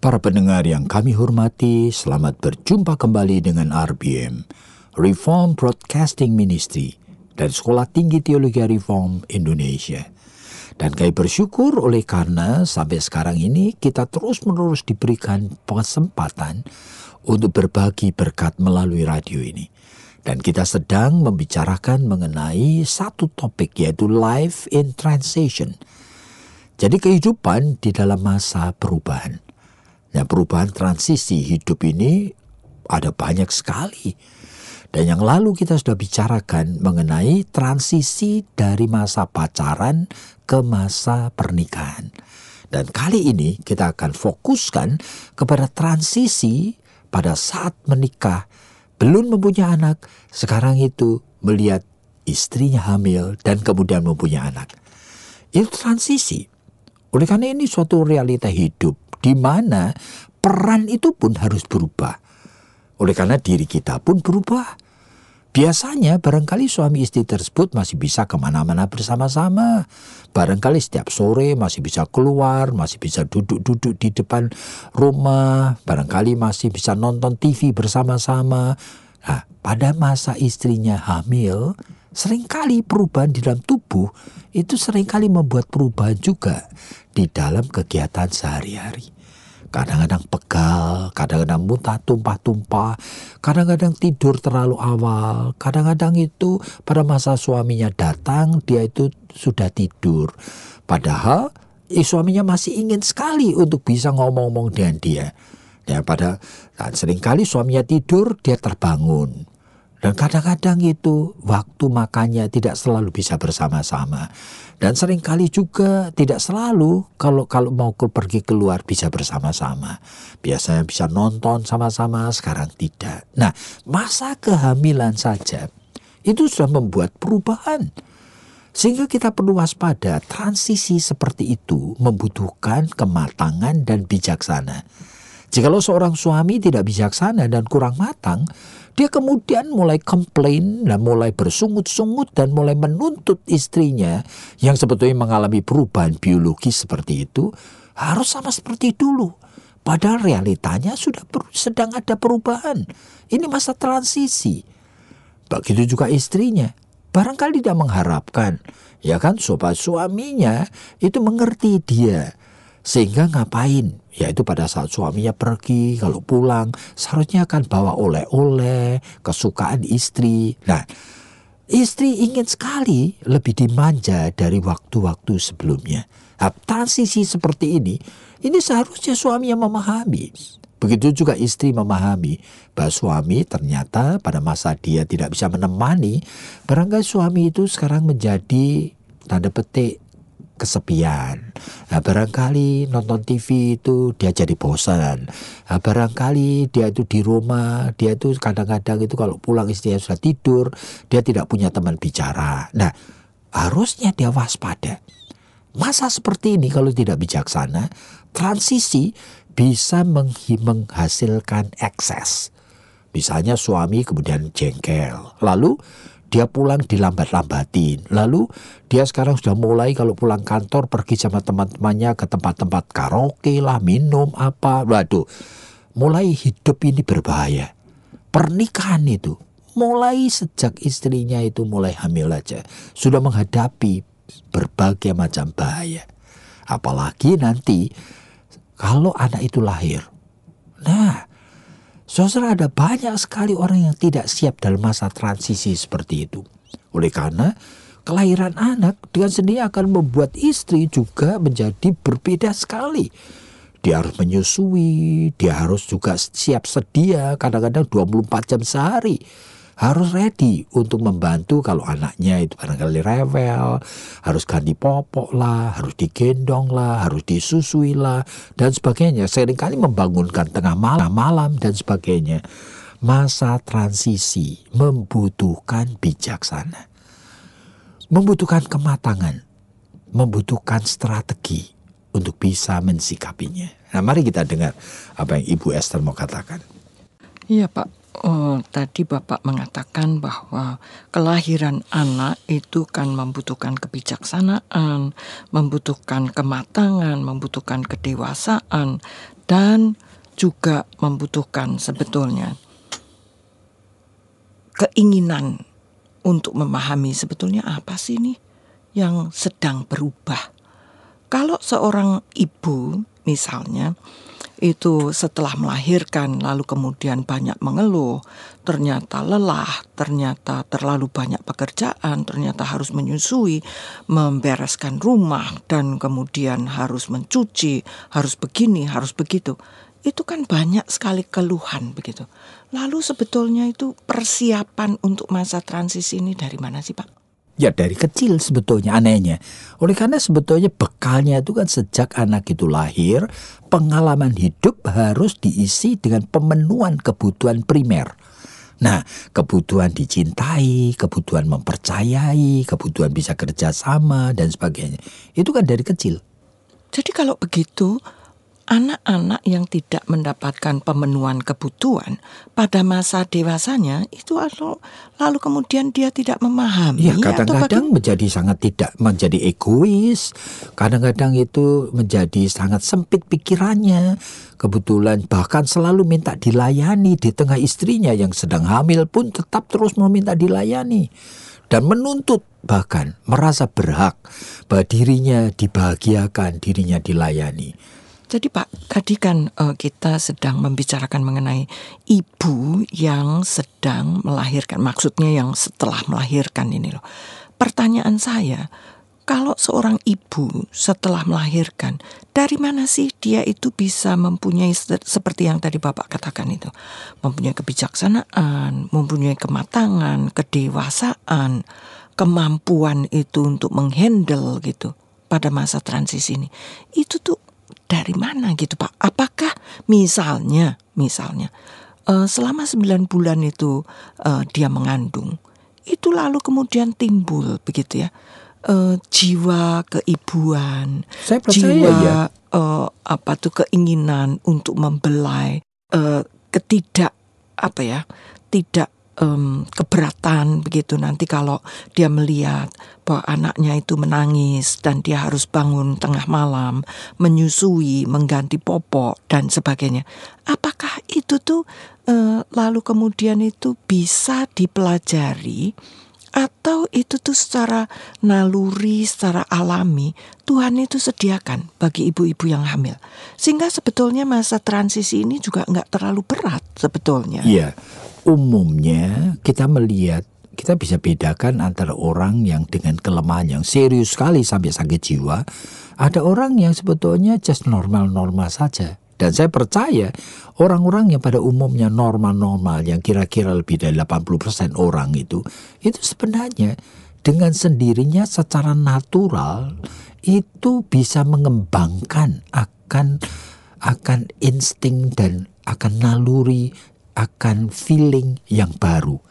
Para pendengar yang kami hormati, selamat berjumpa kembali dengan RBM, Reform Broadcasting Ministry, dari Sekolah Tinggi Teologi Reform Indonesia. Dan kami bersyukur oleh karena sampai sekarang ini kita terus-menerus diberikan kesempatan untuk berbagi berkat melalui radio ini. Dan kita sedang membicarakan mengenai satu topik, yaitu Life in Transition. Jadi kehidupan di dalam masa perubahan. Nah, perubahan transisi hidup ini ada banyak sekali. Dan yang lalu kita sudah bicarakan mengenai transisi dari masa pacaran ke masa pernikahan. Dan kali ini kita akan fokuskan kepada transisi pada saat menikah, belum mempunyai anak, sekarang itu melihat istrinya hamil dan kemudian mempunyai anak. Itu transisi. Oleh karena ini suatu realita hidup, di mana peran itu pun harus berubah. Oleh karena diri kita pun berubah. Biasanya barangkali suami istri tersebut masih bisa kemana-mana bersama-sama. Barangkali setiap sore masih bisa keluar, masih bisa duduk-duduk di depan rumah. Barangkali masih bisa nonton TV bersama-sama. Nah, pada masa istrinya hamil, seringkali perubahan di dalam tubuh itu seringkali membuat perubahan juga di dalam kegiatan sehari-hari. Kadang-kadang pegal, kadang-kadang muntah tumpah-tumpah, kadang-kadang tidur terlalu awal, kadang-kadang itu pada masa suaminya datang dia itu sudah tidur. Padahal suaminya masih ingin sekali untuk bisa ngomong-ngomong dengan dia. Dan seringkali suaminya tidur, dia terbangun. Dan kadang-kadang itu waktu makannya tidak selalu bisa bersama-sama. Dan seringkali juga tidak selalu kalau mau pergi keluar bisa bersama-sama. Biasanya bisa nonton sama-sama, sekarang tidak. Nah, masa kehamilan saja itu sudah membuat perubahan. Sehingga kita perlu waspada, transisi seperti itu membutuhkan kematangan dan bijaksana. Jikalau seorang suami tidak bijaksana dan kurang matang, dia kemudian mulai komplain dan mulai bersungut-sungut dan mulai menuntut istrinya yang sebetulnya mengalami perubahan biologis seperti itu harus sama seperti dulu. Padahal realitanya sudah sedang ada perubahan. Ini masa transisi. Begitu juga istrinya. Barangkali dia mengharapkan, ya kan, supaya suaminya itu mengerti dia. Sehingga ngapain? Yaitu pada saat suaminya pergi, kalau pulang seharusnya akan bawa oleh-oleh, kesukaan istri. Nah, istri ingin sekali lebih dimanja dari waktu-waktu sebelumnya. Nah, transisi seperti ini seharusnya suami yang memahami. Begitu juga istri memahami bahwa suami ternyata pada masa dia tidak bisa menemani, barangkali suami itu sekarang menjadi tanda petik kesepian. Nah, barangkali nonton TV itu dia jadi bosan. Nah, barangkali dia itu di rumah, dia itu kadang-kadang itu kalau pulang istrinya sudah tidur, dia tidak punya teman bicara. Nah, harusnya dia waspada. Masa seperti ini kalau tidak bijaksana, transisi bisa menghasilkan ekses. Misalnya suami kemudian jengkel, lalu dia pulang dilambat-lambatin. Lalu dia sekarang sudah mulai kalau pulang kantor pergi sama teman-temannya ke tempat-tempat karaoke lah, minum apa. Waduh, mulai hidup ini berbahaya. Pernikahan itu mulai sejak istrinya itu mulai hamil aja sudah menghadapi berbagai macam bahaya. Apalagi nanti kalau anak itu lahir. Nah, saudara, ada banyak sekali orang yang tidak siap dalam masa transisi seperti itu. Oleh karena kelahiran anak dengan sendirinya akan membuat istri juga menjadi berbeda sekali. Dia harus menyusui, dia harus juga siap sedia kadang-kadang 24 jam sehari. harus ready untuk membantu kalau anaknya itu barangkali rewel, harus ganti popok lah, harus digendong lah, harus disusui lah, dan sebagainya. Seringkali membangunkan tengah malam dan sebagainya. Masa transisi membutuhkan bijaksana, membutuhkan kematangan, membutuhkan strategi untuk bisa mensikapinya. Nah, mari kita dengar apa yang Ibu Esther mau katakan. Iya Pak, tadi Bapak mengatakan bahwa kelahiran anak itu kan membutuhkan kebijaksanaan, membutuhkan kematangan, membutuhkan kedewasaan, dan juga membutuhkan sebetulnya keinginan untuk memahami sebetulnya apa sih nih yang sedang berubah. Kalau seorang ibu misalnya itu setelah melahirkan lalu kemudian banyak mengeluh, ternyata lelah, ternyata terlalu banyak pekerjaan, ternyata harus menyusui, membereskan rumah, dan kemudian harus mencuci, harus begini, harus begitu. Itu kan banyak sekali keluhan begitu. Lalu sebetulnya itu persiapan untuk masa transisi ini dari mana sih Pak? Ya dari kecil sebetulnya anehnya. Oleh karena sebetulnya bekalnya itu kan sejak anak itu lahir, pengalaman hidup harus diisi dengan pemenuhan kebutuhan primer. Nah, kebutuhan dicintai, kebutuhan mempercayai, kebutuhan bisa kerjasama dan sebagainya. Itu kan dari kecil. Jadi kalau begitu, anak-anak yang tidak mendapatkan pemenuhan kebutuhan pada masa dewasanya itu lalu kemudian dia tidak memahami. Ya kadang-kadang menjadi egois, kadang-kadang itu menjadi sangat sempit pikirannya. Kebetulan bahkan selalu minta dilayani di tengah istrinya yang sedang hamil pun tetap terus meminta dilayani. Dan menuntut bahkan merasa berhak bahwa dirinya dibahagiakan, dirinya dilayani. Jadi Pak, tadi kan kita sedang membicarakan mengenai ibu yang sedang melahirkan, maksudnya yang setelah melahirkan ini loh. Pertanyaan saya, kalau seorang ibu setelah melahirkan, dari mana sih dia itu bisa mempunyai seperti yang tadi Bapak katakan itu, mempunyai kebijaksanaan, mempunyai kematangan, kedewasaan, kemampuan itu untuk menghandle gitu pada masa transisi ini. Itu tuh dari mana gitu Pak? Apakah misalnya selama 9 bulan itu dia mengandung, itu lalu kemudian timbul begitu ya jiwa keibuan, Saya percaya jiwa ya. keinginan untuk membelai, tidak keberatan begitu nanti kalau dia melihat bahwa anaknya itu menangis dan dia harus bangun tengah malam, menyusui, mengganti popok dan sebagainya. Apakah itu tuh lalu kemudian itu bisa dipelajari atau itu tuh secara naluri, secara alami Tuhan itu sediakan bagi ibu-ibu yang hamil, sehingga sebetulnya masa transisi ini juga nggak terlalu berat sebetulnya. Iya. Umumnya kita bisa bedakan antara orang yang dengan kelemahan yang serius sekali sampai sakit jiwa, ada orang yang sebetulnya just normal-normal saja. Dan saya percaya orang-orang yang pada umumnya normal-normal, yang kira-kira lebih dari 80% orang itu sebenarnya dengan sendirinya secara natural itu bisa mengembangkan akan insting dan akan naluri, akan feeling yang baru.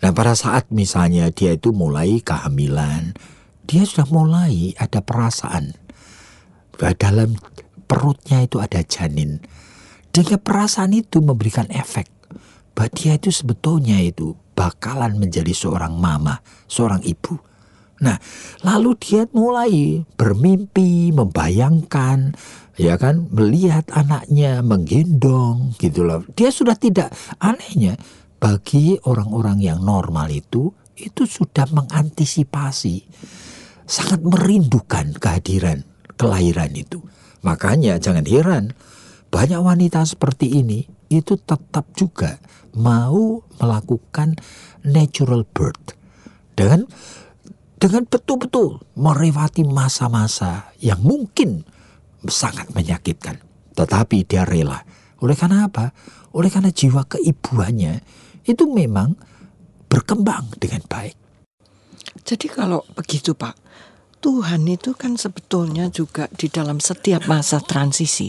Nah pada saat misalnya dia itu mulai kehamilan, dia sudah mulai ada perasaan bahwa dalam perutnya itu ada janin. Dengan perasaan itu memberikan efek bahwa dia itu sebetulnya itu bakalan menjadi seorang mama, seorang ibu. Nah lalu dia mulai bermimpi, membayangkan, ya kan, melihat anaknya menggendong gitu loh. Dia sudah tidak, anehnya bagi orang-orang yang normal itu sudah mengantisipasi, sangat merindukan kehadiran kelahiran itu. Makanya jangan heran banyak wanita seperti ini itu tetap juga mau melakukan natural birth dengan betul-betul melewati masa-masa yang mungkin sangat menyakitkan, tetapi dia rela. Oleh karena apa? Oleh karena jiwa keibuannya itu memang berkembang dengan baik. Jadi kalau begitu Pak, Tuhan itu kan sebetulnya juga di dalam setiap masa transisi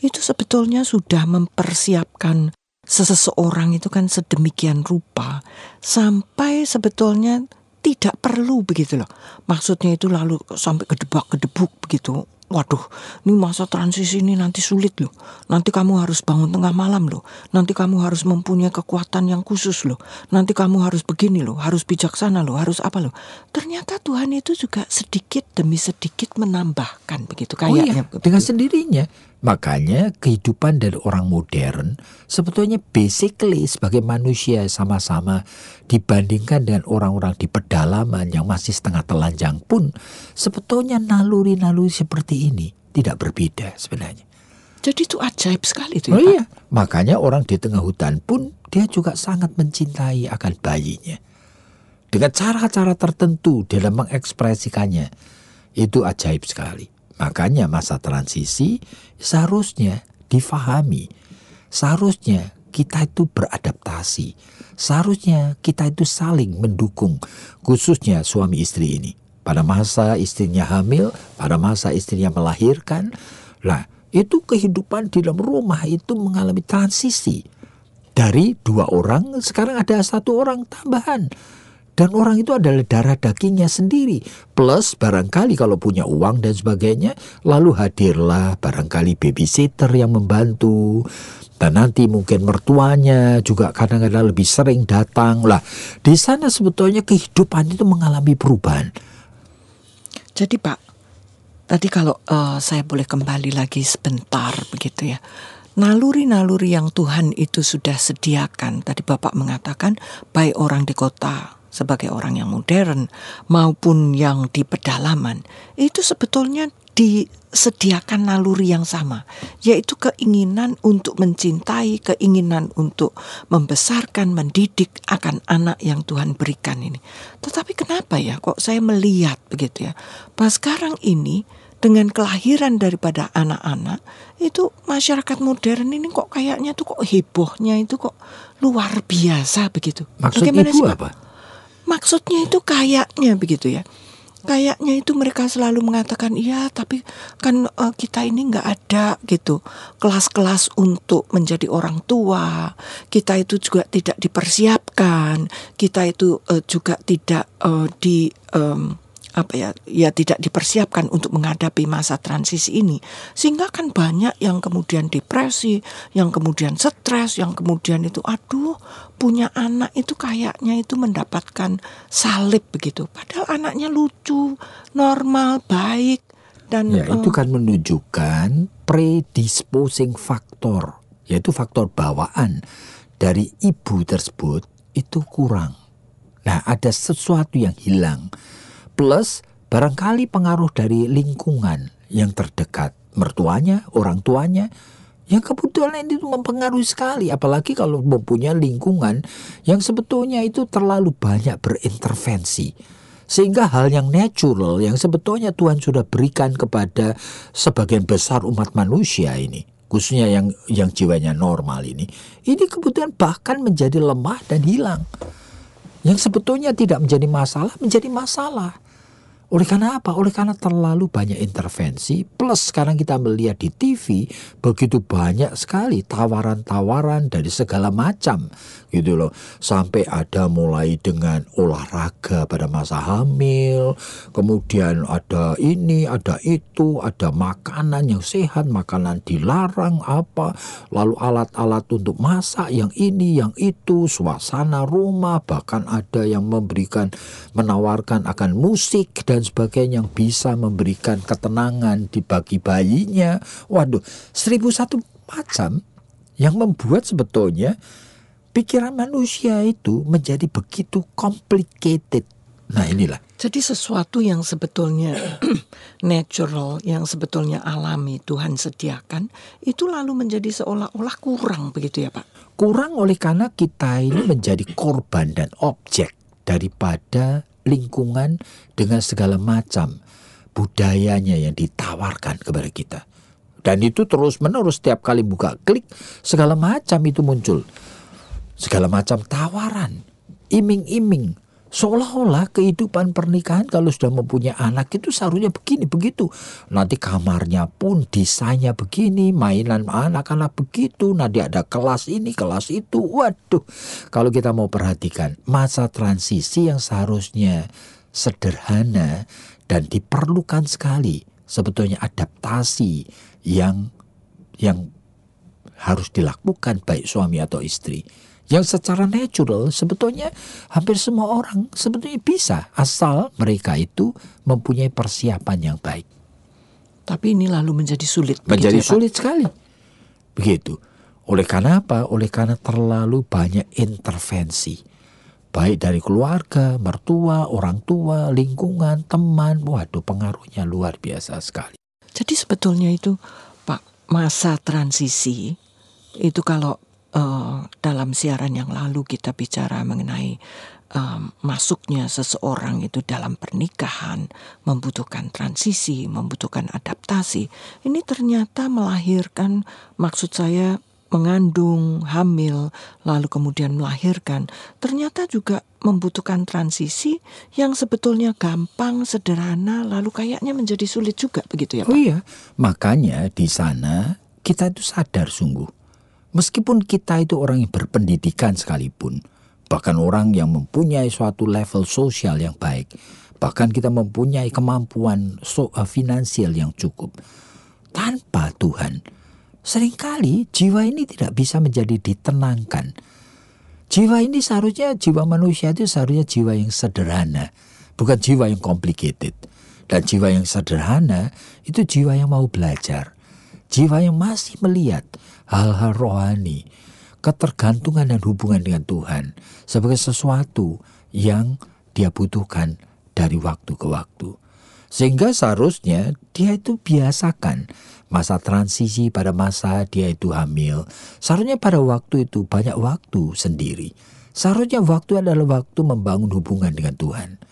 itu sebetulnya sudah mempersiapkan seseorang itu kan sedemikian rupa sampai sebetulnya tidak perlu begitu loh. Maksudnya itu lalu sampai gedebak-gedebuk begitu. Waduh, ini masa transisi ini nanti sulit loh. Nanti kamu harus bangun tengah malam loh. Nanti kamu harus mempunyai kekuatan yang khusus loh. Nanti kamu harus begini loh, harus bijaksana loh, harus apa loh. Ternyata Tuhan itu juga sedikit demi sedikit menambahkan begitu kayaknya. Dengan sendirinya. Makanya kehidupan dari orang modern sebetulnya basically sebagai manusia sama-sama dibandingkan dengan orang-orang di pedalaman yang masih setengah telanjang pun sebetulnya naluri-naluri seperti ini tidak berbeda sebenarnya. Jadi itu ajaib sekali itu ya, Pak. Iya, makanya orang di tengah hutan pun dia juga sangat mencintai akan bayinya. Dengan cara-cara tertentu dalam mengekspresikannya. Itu ajaib sekali. Makanya masa transisi seharusnya difahami. Seharusnya kita itu beradaptasi. Seharusnya kita itu saling mendukung. Khususnya suami istri ini. Pada masa istrinya hamil, pada masa istrinya melahirkan. Lah, itu kehidupan di dalam rumah itu mengalami transisi. Dari 2 orang, sekarang ada 1 orang tambahan. Dan orang itu adalah darah dagingnya sendiri. Plus barangkali kalau punya uang dan sebagainya, lalu hadirlah barangkali babysitter yang membantu. Dan nanti mungkin mertuanya juga kadang-kadang lebih sering datang. Lah, di sana sebetulnya kehidupan itu mengalami perubahan. Jadi Pak, tadi kalau saya boleh kembali lagi sebentar begitu ya. Naluri-naluri yang Tuhan itu sudah sediakan. Tadi Bapak mengatakan baik orang di kota sebagai orang yang modern maupun yang di pedalaman itu sebetulnya disediakan naluri yang sama, yaitu keinginan untuk mencintai, keinginan untuk membesarkan, mendidik akan anak yang Tuhan berikan ini. Tetapi kenapa ya kok saya melihat begitu ya, bahwa sekarang ini dengan kelahiran daripada anak-anak itu masyarakat modern ini kok kayaknya tuh kok hebohnya itu kok luar biasa begitu. Maksudnya itu apa? Maksudnya itu kayaknya begitu ya. Kayaknya itu mereka selalu mengatakan, iya tapi kan kita ini nggak ada gitu kelas-kelas untuk menjadi orang tua. Kita itu juga tidak dipersiapkan. Kita itu juga tidak tidak dipersiapkan untuk menghadapi masa transisi ini. Sehingga kan banyak yang kemudian depresi, yang kemudian stres, yang kemudian itu punya anak itu kayaknya itu mendapatkan salib begitu. Padahal anaknya lucu, normal, baik. Dan ya, itu kan menunjukkan predisposing factor, yaitu faktor bawaan dari ibu tersebut itu kurang. Nah, ada sesuatu yang hilang. Plus barangkali pengaruh dari lingkungan yang terdekat, mertuanya, orang tuanya, yang kebetulan itu mempengaruhi sekali. Apalagi kalau mempunyai lingkungan yang sebetulnya itu terlalu banyak berintervensi. Sehingga hal yang natural yang sebetulnya Tuhan sudah berikan kepada sebagian besar umat manusia ini, khususnya yang jiwanya normal ini kebetulan bahkan menjadi lemah dan hilang. Yang sebetulnya tidak menjadi masalah. Oleh karena apa? Oleh karena terlalu banyak intervensi. Plus sekarang kita melihat di TV begitu banyak sekali tawaran-tawaran dari segala macam gitu loh. Sampai ada mulai dengan olahraga pada masa hamil, kemudian ada ini, ada itu, ada makanan yang sehat, makanan dilarang apa, lalu alat-alat untuk masak yang ini, yang itu, suasana rumah, bahkan ada yang menawarkan akan musik dan sebagainya yang bisa memberikan ketenangan bagi bayinya. Waduh, 1001 macam yang membuat sebetulnya pikiran manusia itu menjadi begitu complicated. Nah, inilah. Jadi sesuatu yang sebetulnya natural, yang sebetulnya alami Tuhan sediakan, itu lalu menjadi seolah-olah kurang begitu ya Pak? Kurang oleh karena kita ini menjadi korban dan objek daripada lingkungan dengan segala macam budayanya yang ditawarkan kepada kita. Dan itu terus-menerus setiap kali buka klik segala macam itu muncul. Segala macam tawaran. iming-iming. Seolah-olah kehidupan pernikahan kalau sudah mempunyai anak itu seharusnya begini, begitu. Nanti kamarnya pun desainnya begini, mainan anak-anak begitu, nanti ada kelas ini, kelas itu. Waduh, kalau kita mau perhatikan masa transisi yang seharusnya sederhana dan diperlukan sekali, sebetulnya adaptasi yang harus dilakukan baik suami atau istri. Yang secara natural sebetulnya hampir semua orang sebetulnya bisa, asal mereka itu mempunyai persiapan yang baik. Tapi ini lalu menjadi sulit. Menjadi begitu ya, sulit sekali. Begitu. Oleh karena apa? Oleh karena terlalu banyak intervensi. Baik dari keluarga, mertua, orang tua, lingkungan, teman. Waduh, pengaruhnya luar biasa sekali. Jadi sebetulnya itu Pak, masa transisi itu kalau dalam siaran yang lalu kita bicara mengenai masuknya seseorang itu dalam pernikahan, membutuhkan transisi, membutuhkan adaptasi. Ini ternyata melahirkan, maksud saya mengandung, hamil, lalu kemudian melahirkan, ternyata juga membutuhkan transisi yang sebetulnya gampang, sederhana, lalu kayaknya menjadi sulit juga, begitu ya Pak? Oh iya, makanya di sana kita itu sadar sungguh. Meskipun kita itu orang yang berpendidikan sekalipun, bahkan orang yang mempunyai suatu level sosial yang baik, bahkan kita mempunyai kemampuan finansial yang cukup, tanpa Tuhan, seringkali jiwa ini tidak bisa menjadi ditenangkan. Jiwa ini seharusnya, jiwa manusia itu seharusnya jiwa yang sederhana, bukan jiwa yang complicated. Dan jiwa yang sederhana itu jiwa yang mau belajar, jiwa yang masih melihat hal-hal rohani, ketergantungan dan hubungan dengan Tuhan sebagai sesuatu yang dia butuhkan dari waktu ke waktu. Sehingga seharusnya dia itu biasakan masa transisi pada masa dia itu hamil. Seharusnya pada waktu itu banyak waktu sendiri. Seharusnya waktu adalah waktu membangun hubungan dengan Tuhan.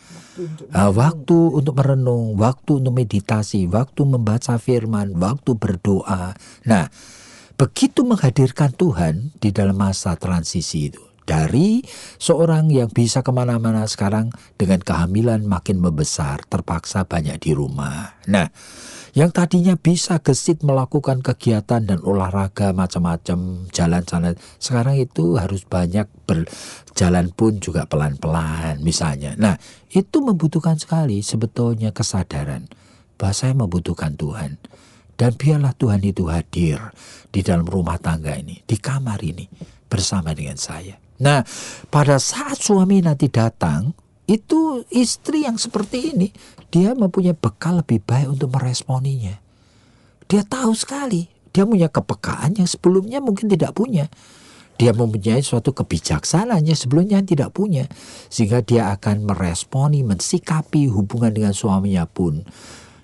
Waktu untuk merenung, waktu untuk meditasi, waktu membaca firman, waktu berdoa. Nah, begitu menghadirkan Tuhan di dalam masa transisi itu. Dari seorang yang bisa kemana-mana sekarang dengan kehamilan makin membesar, terpaksa banyak di rumah. Nah, yang tadinya bisa gesit melakukan kegiatan dan olahraga macam-macam, jalan-jalan, sekarang itu harus banyak berjalan pun juga pelan-pelan misalnya. Nah, itu membutuhkan sekali sebetulnya kesadaran bahwa saya membutuhkan Tuhan. Dan biarlah Tuhan itu hadir di dalam rumah tangga ini, di kamar ini, bersama dengan saya. Nah, pada saat suami nanti datang, itu istri yang seperti ini, dia mempunyai bekal lebih baik untuk meresponinya. Dia tahu sekali, dia punya kepekaan yang sebelumnya mungkin tidak punya. Dia mempunyai suatu kebijaksanaan yang sebelumnya tidak punya. Sehingga dia akan meresponi, mensikapi hubungan dengan suaminya pun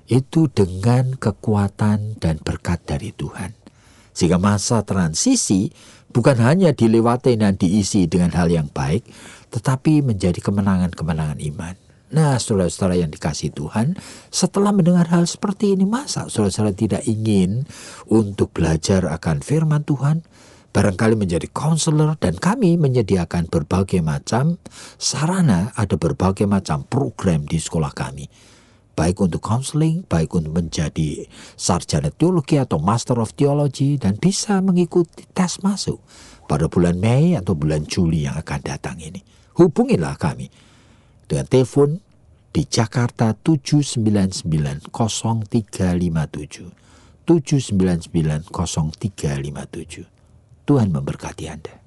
itu dengan kekuatan dan berkat dari Tuhan. Sehingga masa transisi bukan hanya dilewati dan diisi dengan hal yang baik, tetapi menjadi kemenangan-kemenangan iman. Nah, saudara-saudara yang dikasihi Tuhan, setelah mendengar hal seperti ini, masa saudara-saudara tidak ingin untuk belajar akan firman Tuhan? Barangkali menjadi konselor, dan kami menyediakan berbagai macam sarana, ada berbagai macam program di sekolah kami. Baik untuk counseling, baik untuk menjadi sarjana teologi atau master of theology, dan bisa mengikuti tes masuk pada bulan Mei atau bulan Juli yang akan datang ini. Hubungilah kami dengan telepon di Jakarta 799-0357. 799-0357. Tuhan memberkati Anda.